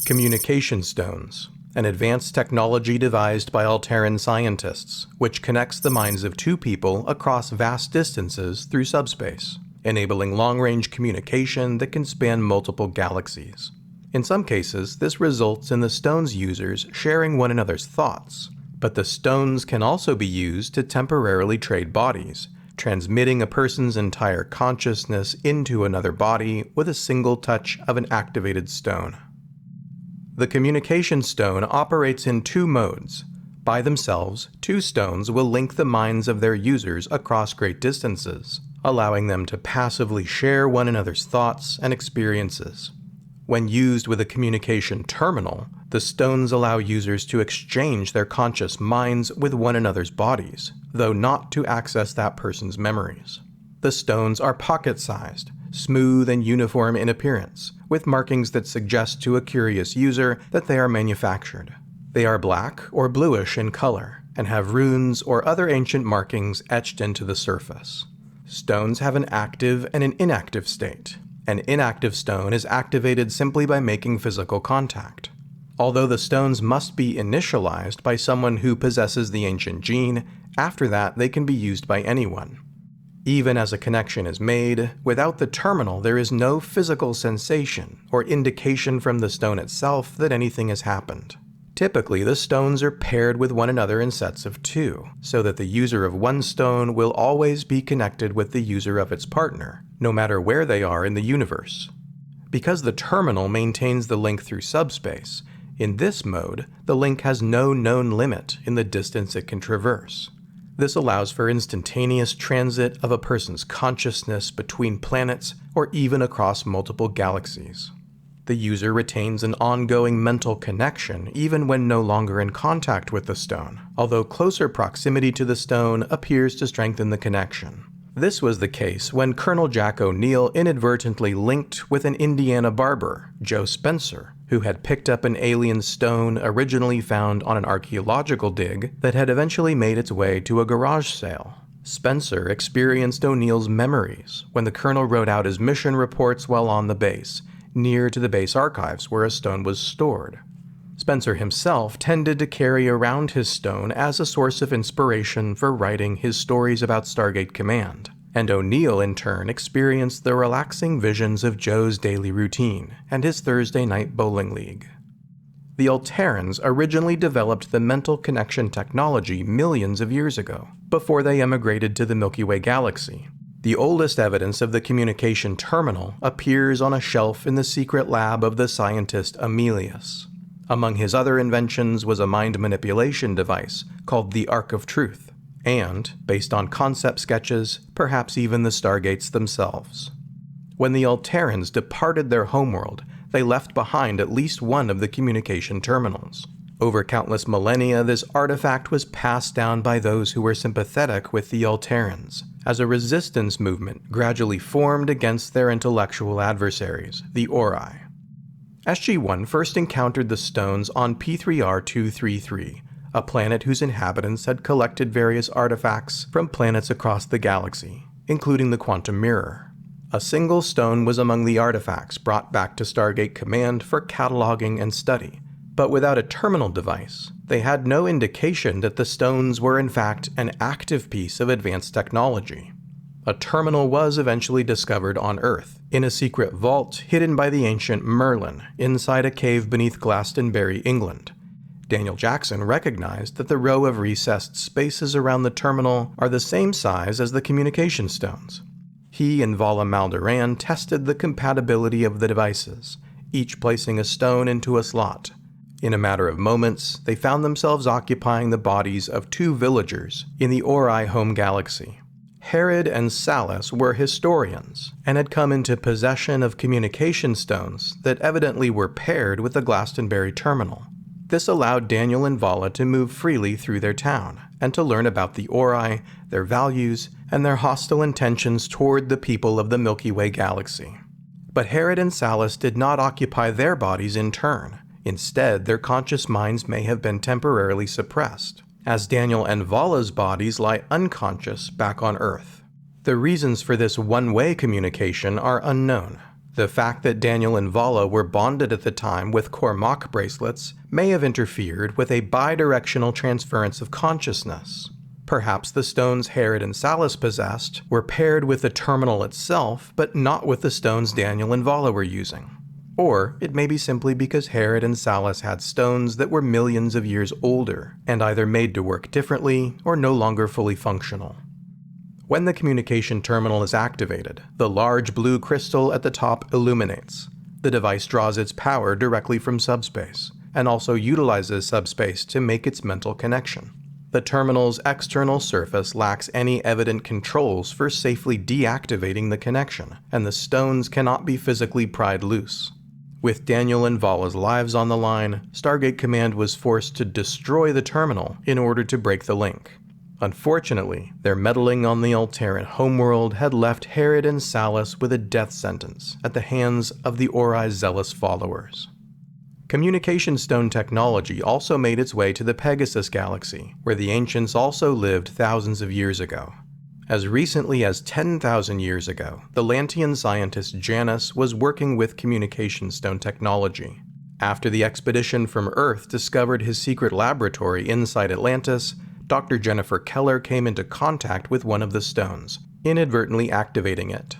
Communication stones, an advanced technology devised by Alterran scientists, which connects the minds of two people across vast distances through subspace, enabling long-range communication that can span multiple galaxies. In some cases, this results in the stone's users sharing one another's thoughts, but the stones can also be used to temporarily trade bodies, transmitting a person's entire consciousness into another body with a single touch of an activated stone. The communication stone operates in two modes. By themselves, two stones will link the minds of their users across great distances, allowing them to passively share one another's thoughts and experiences. When used with a communication terminal, the stones allow users to exchange their conscious minds with one another's bodies, though not to access that person's memories. The stones are pocket-sized, smooth and uniform in appearance, with markings that suggest to a curious user that they are manufactured. They are black or bluish in color, and have runes or other ancient markings etched into the surface. Stones have an active and an inactive state. An inactive stone is activated simply by making physical contact. Although the stones must be initialized by someone who possesses the ancient gene, after that they can be used by anyone. Even as a connection is made, without the terminal there is no physical sensation or indication from the stone itself that anything has happened. Typically, the stones are paired with one another in sets of two, so that the user of one stone will always be connected with the user of its partner, no matter where they are in the universe. Because the terminal maintains the link through subspace, in this mode, the link has no known limit in the distance it can traverse. This allows for instantaneous transit of a person's consciousness between planets or even across multiple galaxies. The user retains an ongoing mental connection even when no longer in contact with the stone, although closer proximity to the stone appears to strengthen the connection. This was the case when Colonel Jack O'Neill inadvertently linked with an Indiana barber, Joe Spencer, who had picked up an alien stone originally found on an archaeological dig that had eventually made its way to a garage sale. Spencer experienced O'Neill's memories when the colonel wrote out his mission reports while on the base, near to the base archives where a stone was stored. Spencer himself tended to carry around his stone as a source of inspiration for writing his stories about Stargate Command, and O'Neill in turn experienced the relaxing visions of Joe's daily routine and his Thursday night bowling league. The Alterrans originally developed the mental connection technology millions of years ago, before they emigrated to the Milky Way galaxy. The oldest evidence of the communication terminal appears on a shelf in the secret lab of the scientist Amelius. Among his other inventions was a mind manipulation device called the Ark of Truth, and, based on concept sketches, perhaps even the Stargates themselves. When the Alterrans departed their homeworld, they left behind at least one of the communication terminals. Over countless millennia, this artifact was passed down by those who were sympathetic with the Alterrans, as a resistance movement gradually formed against their intellectual adversaries, the Ori. SG-1 first encountered the stones on P3R-233, a planet whose inhabitants had collected various artifacts from planets across the galaxy, including the Quantum Mirror. A single stone was among the artifacts brought back to Stargate Command for cataloging and study, but without a terminal device, they had no indication that the stones were in fact an active piece of advanced technology. A terminal was eventually discovered on Earth, in a secret vault hidden by the ancient Merlin inside a cave beneath Glastonbury, England. Daniel Jackson recognized that the row of recessed spaces around the terminal are the same size as the communication stones. He and Vala Maldoran tested the compatibility of the devices, each placing a stone into a slot. In a matter of moments, they found themselves occupying the bodies of two villagers in the Ori home galaxy. Herod and Salas were historians, and had come into possession of communication stones that evidently were paired with the Glastonbury terminal. This allowed Daniel and Vala to move freely through their town, and to learn about the Ori, their values, and their hostile intentions toward the people of the Milky Way galaxy. But Herod and Salas did not occupy their bodies in turn. Instead, their conscious minds may have been temporarily suppressed, as Daniel and Vala's bodies lie unconscious back on Earth. The reasons for this one-way communication are unknown. The fact that Daniel and Vala were bonded at the time with Cormac bracelets may have interfered with a bidirectional transference of consciousness. Perhaps the stones Herod and Salas possessed were paired with the terminal itself, but not with the stones Daniel and Vala were using. Or it may be simply because Herod and Salas had stones that were millions of years older, and either made to work differently or no longer fully functional. When the communication terminal is activated, the large blue crystal at the top illuminates. The device draws its power directly from subspace, and also utilizes subspace to make its mental connection. The terminal's external surface lacks any evident controls for safely deactivating the connection, and the stones cannot be physically pried loose. With Daniel and Vala's lives on the line, Stargate Command was forced to destroy the terminal in order to break the link. Unfortunately, their meddling on the Alterran homeworld had left Herod and Salas with a death sentence at the hands of the Ori's zealous followers. Communication stone technology also made its way to the Pegasus Galaxy, where the ancients also lived thousands of years ago. As recently as 10,000 years ago, the Lantean scientist Janus was working with communication stone technology. After the expedition from Earth discovered his secret laboratory inside Atlantis, Dr. Jennifer Keller came into contact with one of the stones, inadvertently activating it.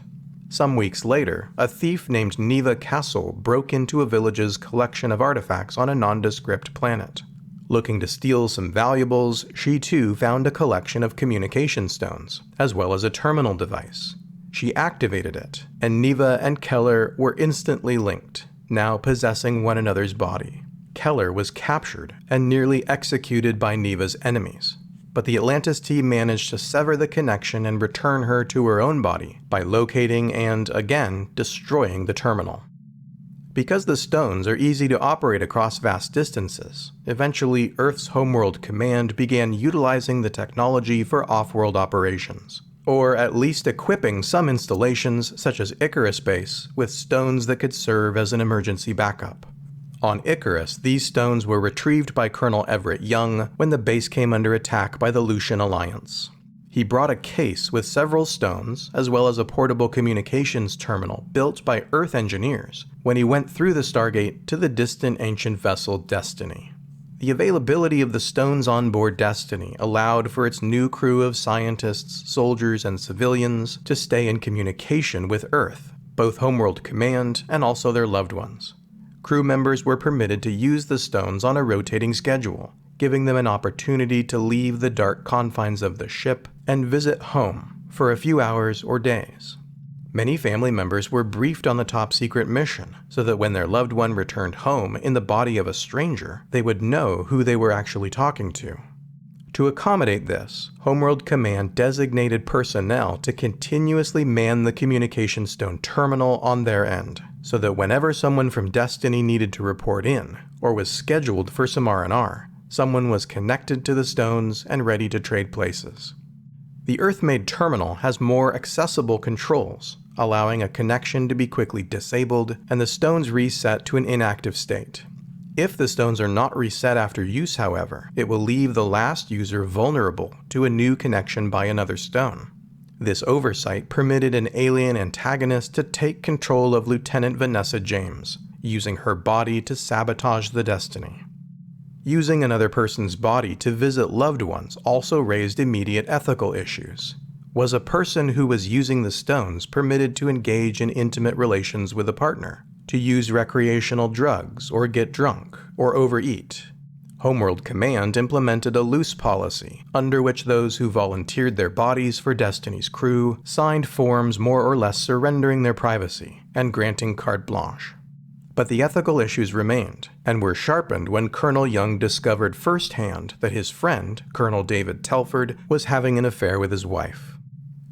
Some weeks later, a thief named Neva Castle broke into a village's collection of artifacts on a nondescript planet. Looking to steal some valuables, she too found a collection of communication stones, as well as a terminal device. She activated it, and Neva and Keller were instantly linked, now possessing one another's body. Keller was captured and nearly executed by Neva's enemies, but the Atlantis team managed to sever the connection and return her to her own body by locating and, again, destroying the terminal. Because the stones are easy to operate across vast distances, eventually Earth's Homeworld Command began utilizing the technology for off-world operations, or at least equipping some installations, such as Icarus Base, with stones that could serve as an emergency backup. On Icarus, these stones were retrieved by Colonel Everett Young when the base came under attack by the Lucian Alliance. He brought a case with several stones, as well as a portable communications terminal built by Earth engineers, when he went through the Stargate to the distant ancient vessel Destiny. The availability of the stones on board Destiny allowed for its new crew of scientists, soldiers, and civilians to stay in communication with Earth, both Homeworld Command and also their loved ones. Crew members were permitted to use the stones on a rotating schedule, giving them an opportunity to leave the dark confines of the ship and visit home for a few hours or days. Many family members were briefed on the top-secret mission, so that when their loved one returned home in the body of a stranger, they would know who they were actually talking to. To accommodate this, Homeworld Command designated personnel to continuously man the communication stone terminal on their end, so that whenever someone from Destiny needed to report in, or was scheduled for some R&R, someone was connected to the stones and ready to trade places. The Earth-made terminal has more accessible controls, allowing a connection to be quickly disabled and the stones reset to an inactive state. If the stones are not reset after use, however, it will leave the last user vulnerable to a new connection by another stone. This oversight permitted an alien antagonist to take control of Lieutenant Vanessa James, using her body to sabotage the Destiny. Using another person's body to visit loved ones also raised immediate ethical issues. Was a person who was using the stones permitted to engage in intimate relations with a partner, to use recreational drugs, or get drunk, or overeat? Homeworld Command implemented a loose policy, under which those who volunteered their bodies for Destiny's crew signed forms more or less surrendering their privacy and granting carte blanche. But the ethical issues remained, and were sharpened when Colonel Young discovered firsthand that his friend, Colonel David Telford, was having an affair with his wife.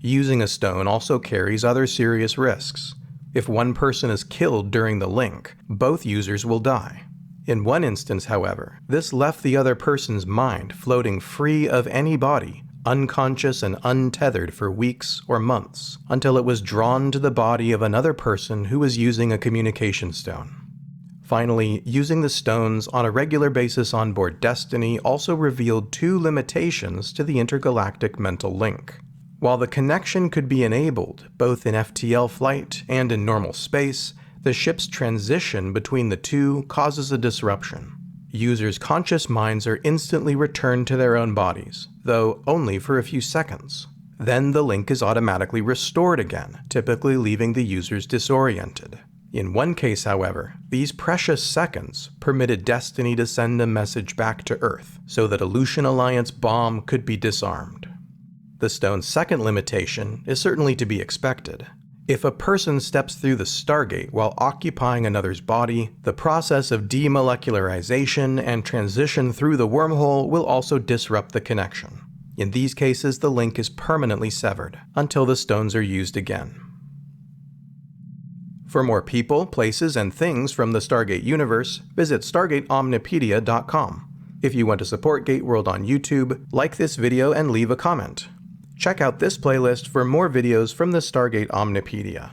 Using a stone also carries other serious risks. If one person is killed during the link, both users will die. In one instance, however, this left the other person's mind floating free of any body, unconscious and untethered for weeks or months, until it was drawn to the body of another person who was using a communication stone. Finally, using the stones on a regular basis on board Destiny also revealed two limitations to the intergalactic mental link. While the connection could be enabled, both in FTL flight and in normal space, The ship's transition between the two causes a disruption. Users' conscious minds are instantly returned to their own bodies, though only for a few seconds. Then the link is automatically restored again, typically leaving the users disoriented. In one case, however, these precious seconds permitted Destiny to send a message back to Earth so that a Lucian Alliance bomb could be disarmed. The stone's second limitation is certainly to be expected. If a person steps through the Stargate while occupying another's body, the process of demolecularization and transition through the wormhole will also disrupt the connection. In these cases, the link is permanently severed until the stones are used again. For more people, places, and things from the Stargate universe, visit StargateOmnipedia.com. If you want to support Gateworld on YouTube, like this video and leave a comment. Check out this playlist for more videos from the Stargate Omnipedia.